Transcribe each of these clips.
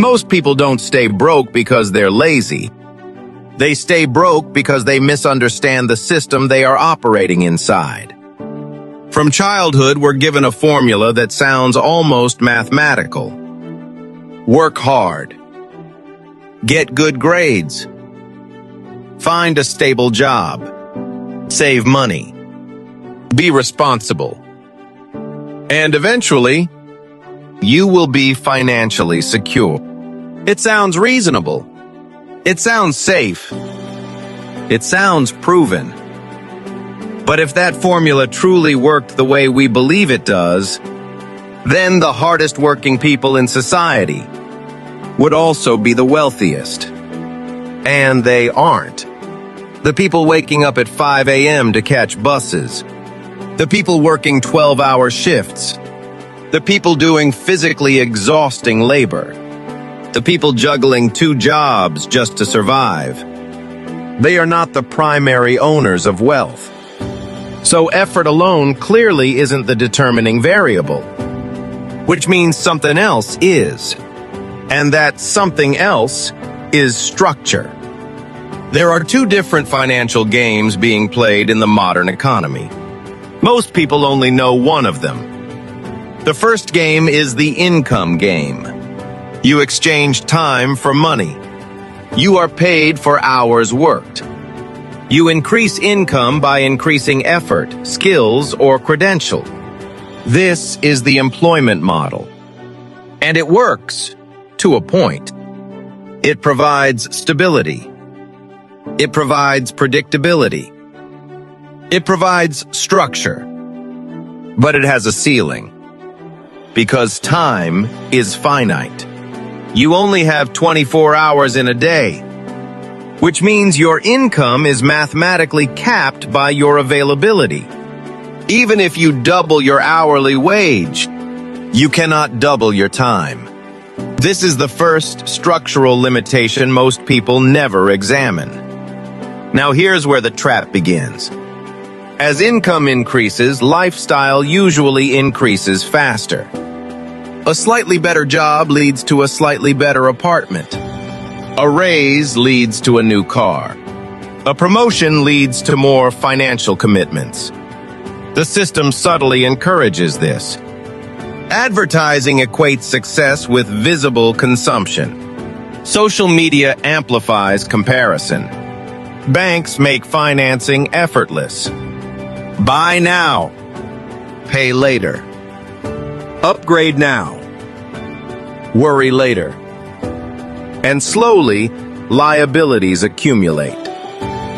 Most people don't stay broke because they're lazy. They stay broke because they misunderstand the system they are operating inside. From childhood, we're given a formula that sounds almost mathematical. Work hard. Get good grades. Find a stable job. Save money. Be responsible. And eventually, you will be financially secure. It sounds reasonable. It sounds safe. It sounds proven. But if that formula truly worked the way we believe it does, then the hardest working people in society would also be the wealthiest. And they aren't. The people waking up at 5 a.m. to catch buses. The people working 12-hour shifts. The people doing physically exhausting labor. The people juggling 2 jobs just to survive. They are not the primary owners of wealth. So effort alone clearly isn't the determining variable, which means something else is. And that something else is structure. There are 2 different financial games being played in the modern economy. Most people only know one of them. The first game is the income game. You exchange time for money. You are paid for hours worked. You increase income by increasing effort, skills, or credential. This is the employment model. And it works, to a point. It provides stability. It provides predictability. It provides structure. But it has a ceiling. Because time is finite. You only have 24 hours in a day, which means your income is mathematically capped by your availability. Even if you double your hourly wage, you cannot double your time. This is the first structural limitation most people never examine. Now here's where the trap begins. As income increases, lifestyle usually increases faster. A slightly better job leads to a slightly better apartment. A raise leads to a new car. A promotion leads to more financial commitments. The system subtly encourages this. Advertising equates success with visible consumption. Social media amplifies comparison. Banks make financing effortless. Buy now. Pay later. Upgrade now. Worry later. And slowly, liabilities accumulate.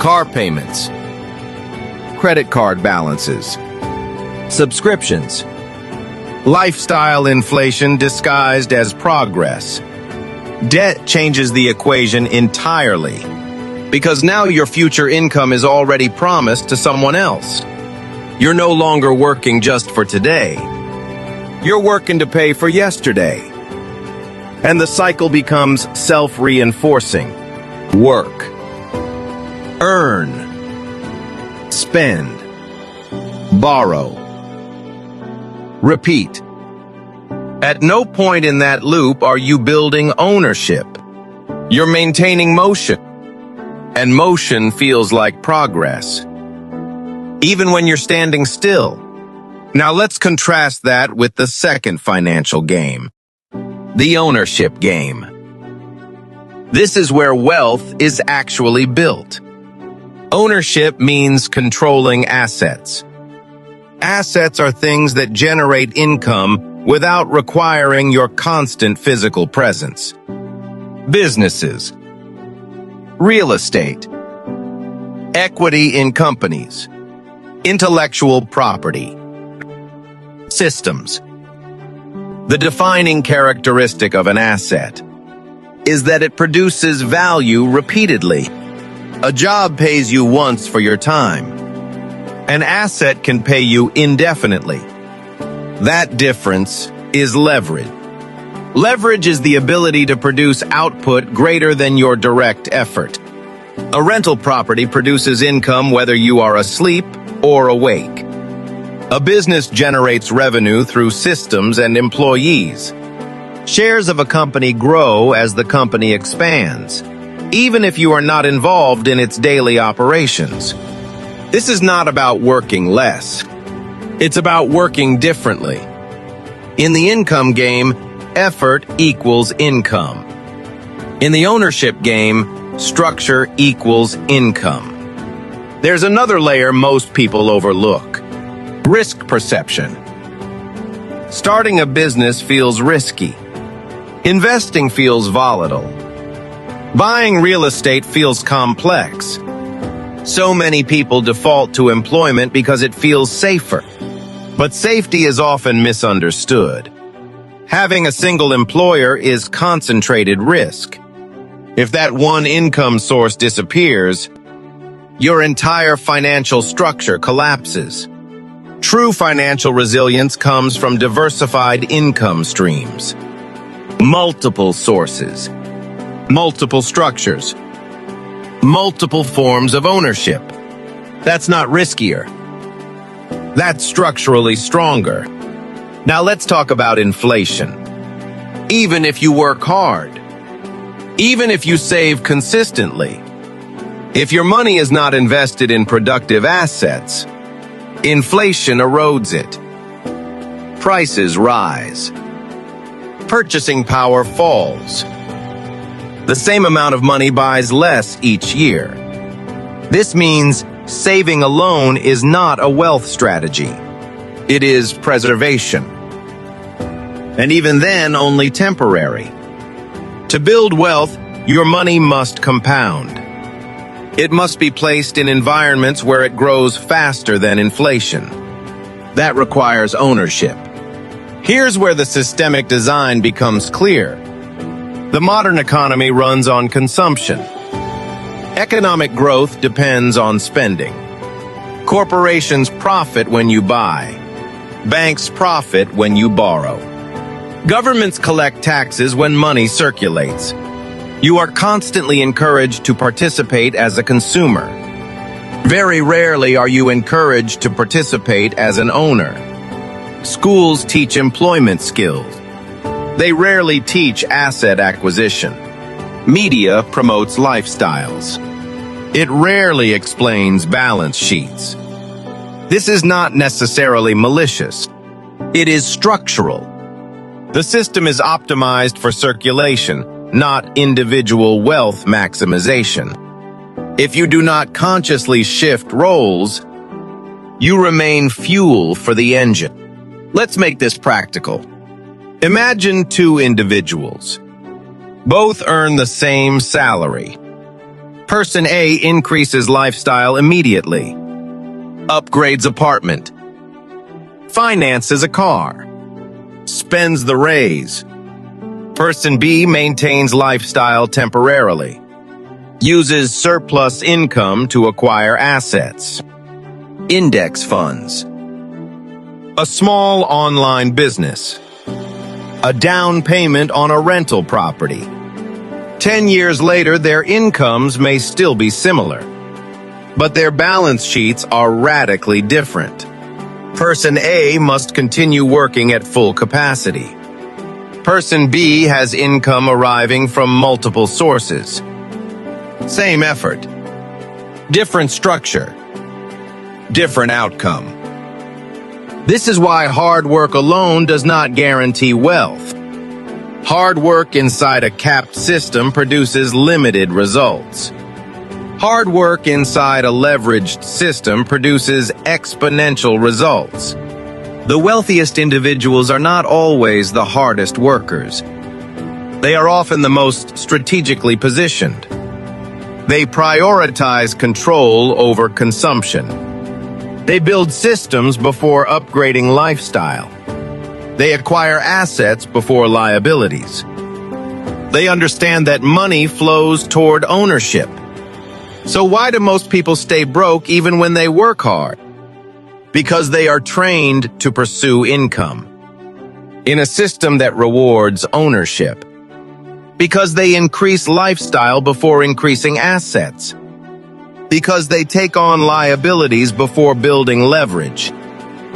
Car payments. Credit card balances. Subscriptions. Lifestyle inflation disguised as progress. Debt changes the equation entirely, because now your future income is already promised to someone else. You're no longer working just for today. You're working to pay for yesterday. And the cycle becomes self-reinforcing. Work. Earn. Spend. Borrow. Repeat. At no point in that loop are you building ownership. You're maintaining motion. And motion feels like progress, even when you're standing still. Now let's contrast that with the second financial game, the ownership game. This is where wealth is actually built. Ownership means controlling assets. Assets are things that generate income without requiring your constant physical presence. Businesses. Real estate. Equity in companies. Intellectual property. Systems. The defining characteristic of an asset is that it produces value repeatedly. A job pays you once for your time. An asset can pay you indefinitely. That difference is leverage. Leverage is the ability to produce output greater than your direct effort. A rental property produces income whether you are asleep or awake. A business generates revenue through systems and employees. Shares of a company grow as the company expands, even if you are not involved in its daily operations. This is not about working less. It's about working differently. In the income game, effort equals income. In the ownership game, structure equals income. There's another layer most people overlook: risk perception. Starting a business feels risky. Investing feels volatile. Buying real estate feels complex. So many people default to employment because it feels safer. But safety is often misunderstood. Having a single employer is concentrated risk. If that one income source disappears, your entire financial structure collapses. True financial resilience comes from diversified income streams. Multiple sources, multiple structures, multiple forms of ownership. That's not riskier. That's structurally stronger. Now let's talk about inflation. Even if you work hard, even if you save consistently, if your money is not invested in productive assets, inflation erodes it. Prices rise. Purchasing power falls. The same amount of money buys less each year. This means saving alone is not a wealth strategy. It is preservation. And even then, only temporary. To build wealth, your money must compound. It must be placed in environments where it grows faster than inflation. That requires ownership. Here's where the systemic design becomes clear. The modern economy runs on consumption. Economic growth depends on spending. Corporations profit when you buy. Banks profit when you borrow. Governments collect taxes when money circulates. You are constantly encouraged to participate as a consumer. Very rarely are you encouraged to participate as an owner. Schools teach employment skills. They rarely teach asset acquisition. Media promotes lifestyles. It rarely explains balance sheets. This is not necessarily malicious. It is structural. The system is optimized for circulation, not individual wealth maximization. If you do not consciously shift roles, you remain fuel for the engine. Let's make this practical. Imagine two individuals. Both earn the same salary. Person A increases lifestyle immediately. Upgrades apartment. Finances a car. Spends the raise. Person B maintains lifestyle temporarily. Uses surplus income to acquire assets. Index funds. A small online business. A down payment on a rental property. 10 years later, their incomes may still be similar, but their balance sheets are radically different. Person A must continue working at full capacity. Person B has income arriving from multiple sources. Same effort. Different structure. Different outcome. This is why hard work alone does not guarantee wealth. Hard work inside a capped system produces limited results. Hard work inside a leveraged system produces exponential results. The wealthiest individuals are not always the hardest workers. They are often the most strategically positioned. They prioritize control over consumption. They build systems before upgrading lifestyle. They acquire assets before liabilities. They understand that money flows toward ownership. So why do most people stay broke even when they work hard? Because they are trained to pursue income in a system that rewards ownership. Because they increase lifestyle before increasing assets. Because they take on liabilities before building leverage.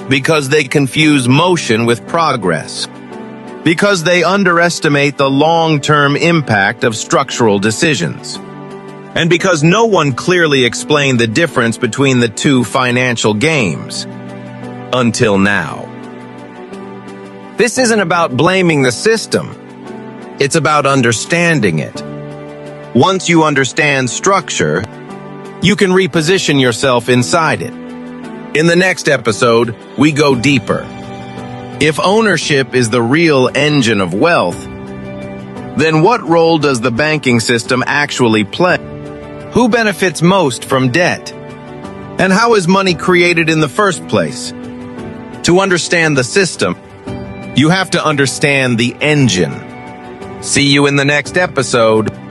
Because they confuse motion with progress. because they underestimate the long-term impact of structural decisions. And because no one clearly explained the difference between the two financial games. Until now. This isn't about blaming the system. It's about understanding it. Once you understand structure, you can reposition yourself inside it. In the next episode, we go deeper. If ownership is the real engine of wealth, then what role does the banking system actually play? Who benefits most from debt? And how is money created in the first place? To understand the system, you have to understand the engine. See you in the next episode.